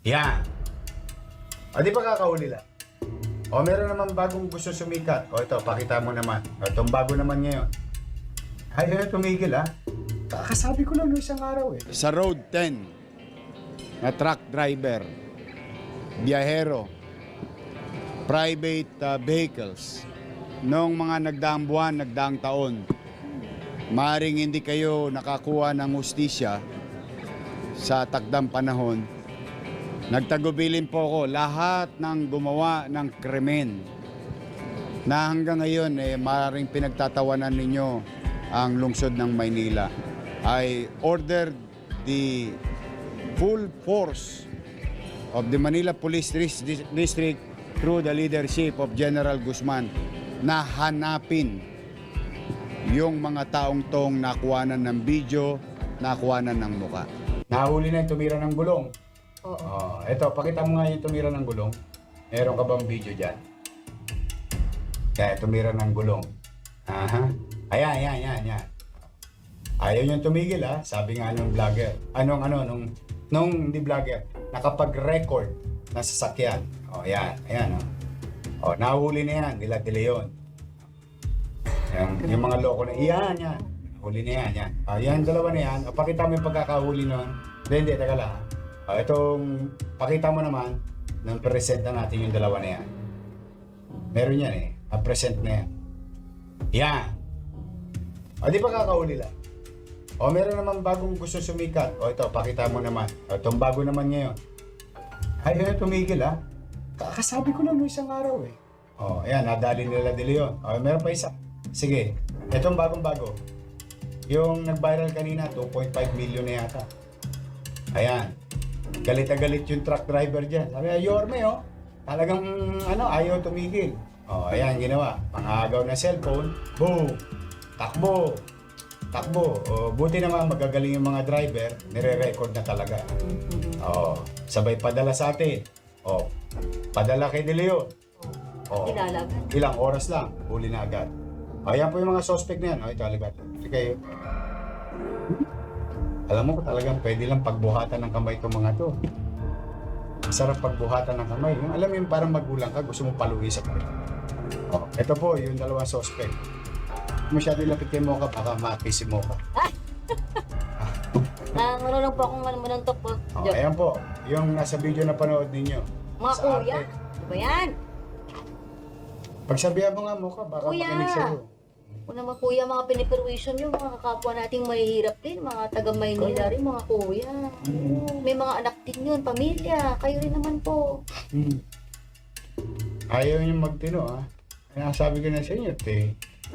Yan. O, di ba kakahuli lang? O, meron naman bagong gusto sumikat. O, ito, pakita mo naman. O, itong bago naman ngayon. Ayaw na tumigil, ha? Kakasabi ko lang noong isang araw, eh. Sa Road 10 na truck driver, biyahero, private vehicles, noong mga nagdaang buwan, nagdaang taon, maaaring hindi kayo nakakuha ng hustisya sa takdang panahon. Nagtagubilin po ako lahat ng gumawa ng krimen na hanggang ngayon maaaring pinagtatawanan ninyo ang lungsod ng Maynila. I ordered the full force of the Manila Police District through the leadership of General Guzman na hanapin yung mga taong tong nakuhanan ng video, nakuhanan ng muka. Nahuli na yung tumira ng gulong. Oo. Oh, eto, pakita mo nga yung tumira ng gulong. Meron ka bang video dyan? Kaya tumira ng gulong. Aha. Ayan. Ayaw niyang tumigil, ha? Sabi nga nung vlogger. Nung hindi vlogger, nakapag-record na sasakyan. O, ayan. O, nahuli na yan, nila De Leon. Yung mga loko na, yan. Huli na yan. Yan, dalawa na yan. O, pakita mo yung pagkakahuli nun. Hindi, teka lang. O, itong, pakita mo naman, nang present na natin yung dalawa na yan. Meron yan eh. Present na yan. Yan. O, di pa kakahuli lang. O, meron naman bagong gusto sumikat. O, ito, pakita mo naman. O, itong bago naman ngayon. Ayaw na tumigil, ha? Kakasabi ko lang noong isang araw, eh. O, ayan, nadali nila De Leon. O, meron pa isa. Sige, itong bagong-bago. Yung nag-viral kanina, 2.5 million na yata. Ayan. Galit na galit yung truck driver dyan. Sabi, Yorme, oh. Talagang, ayaw tumigil. O, ayan, ginawa. Pangagaw na cellphone. Boom! Takbo! O, buti naman magagaling yung mga driver, nire-record na talaga. O, sabay padala sa atin. O, padala kay De Leon. O, ilang oras lang, huli na agad. O, ayan po yung mga suspect na yan. O, ito, alibat. Sige. Alam mo, talagang pwede lang pagbuhatan ng kamay itong mga to. Sarap pagbuhatan ng kamay. Yung, alam mo yung parang magulang ka, gusto mong paluwi sa kamay. O, ito po, yung dalawang suspect. Masyado lapit kay Mocha, baka ma-kiss si Mocha. Marunong po akong manuntok po. Oh, ayan po, yung nasa video na panood ninyo. Mga Sa kuya. arte. Di ba yan? Pagsabihan mo nga Mocha, baka Kuya. makinig sa'yo. Una mga kuya, mga piniperwisyon yung mga kapwa nating mahihirap din, mga taga Maynila rin, mga kuya. May mga anak din yun, pamilya. Kayo rin naman po. Ayaw nyo magtino, ha? Kaya sabi ko na sa inyo,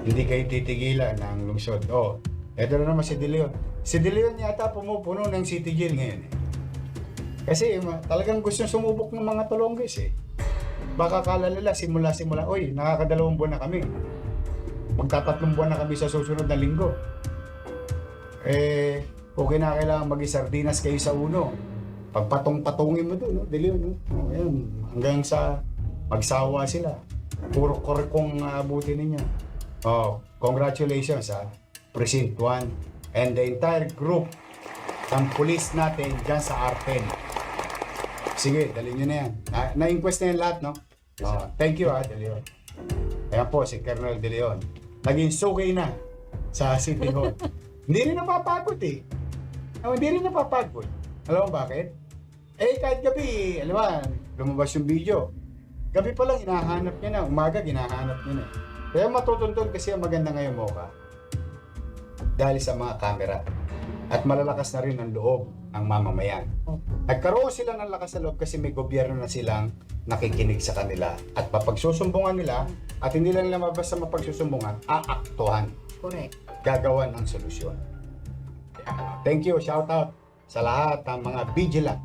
hindi kayo titigilan ng lungsod. Oh, eto na naman si De Leon. Si De Leon yata pumupuno ng City Jail ngayon, eh. Kasi talagang gusto sumubok ng mga tulonggis, eh. Baka kala nila simula, oy, nakakadalawang buwan na kami. Magtatatlong buwan na kami sa susunod na linggo. Okay na kailangan mag-sardinas kayo sa uno. Pagpatong-patungin mo doon, no? De Leon, no? Oh, ayan. Hanggang sa magsawa sila. Puro korekong abutin ninyo. Oh, congratulations sa Precinct 1 and the entire group ng police natin dyan sa Arten. Sige, dali nyo na yan. Na-inquest na yan lahat, no? Oh, thank you, De Leon. Ayan po, si Colonel De Leon. Naging sukay na sa City Hall. Hindi rin napapagod, eh. Hindi rin napapagod. Alam mo bakit? Kahit gabi, alam mo, lumabas yung video. Gabi pa lang, hinahanap niya na. Umaga, hinahanap niya na. Kaya matutuntun kasi ang maganda ngayon, Mocha. Dahil sa mga camera. At malalakas na rin ang loob ang mamamayan. Nagkaroon sila ng lakas na loob kasi may gobyerno na silang nakikinig sa kanila. At mapagsusumbungan nila, at hindi lang nila basta mapagsusumbungan, aaktuhan. Correct. Gagawan ng solusyon. Thank you, shout out sa lahat ng mga vigilant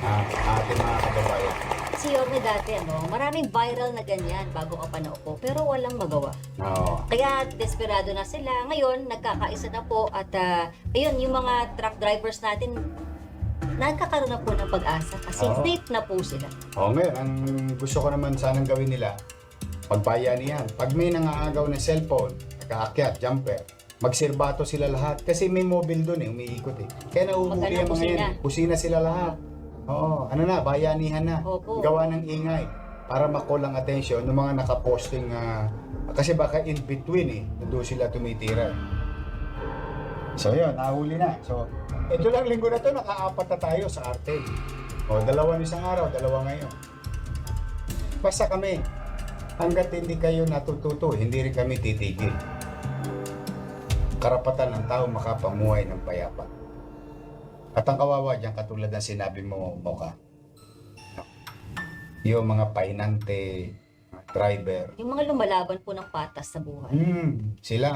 ating mga kababayan. Si Yorme dati, maraming viral na ganyan bago ka pa naupo, pero walang magawa. Oo. Kaya desperado na sila. Ngayon, nagkakaisa na po at ayun, yung mga truck drivers natin, nagkakaroon na po ng pag-asa kasi Oo. safe na po sila. Ngayon, ang gusto ko naman sanang gawin nila, pagbayanihan. Pag may nangaagaw ng cellphone, nakaakyat, jumper, magsirbato sila lahat kasi may mobile doon, umiikot, eh. Kaya nauhuli ang mga yan. Busina sila lahat. Oo, ano na, bayanihan na. Opo. Gawa ng ingay para makulang atensyon ng mga nakaposting kasi baka in between doon sila tumitira. So yun, nahuli na. So, ito lang linggo na to, naka-4 na tayo sa arte. O, 2 isang araw, 2 ngayon. Basta kami, hanggat hindi kayo natututo, hindi rin kami titigil. Karapatan ng tao makapamuhay ng payapa. At ang kawawa dyan, katulad ng sinabi mo, Mocha, yung mga painante, mga driver, Yung mga lumalaban po ng patas sa buhay. sila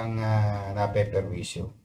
ang napeperwisyo.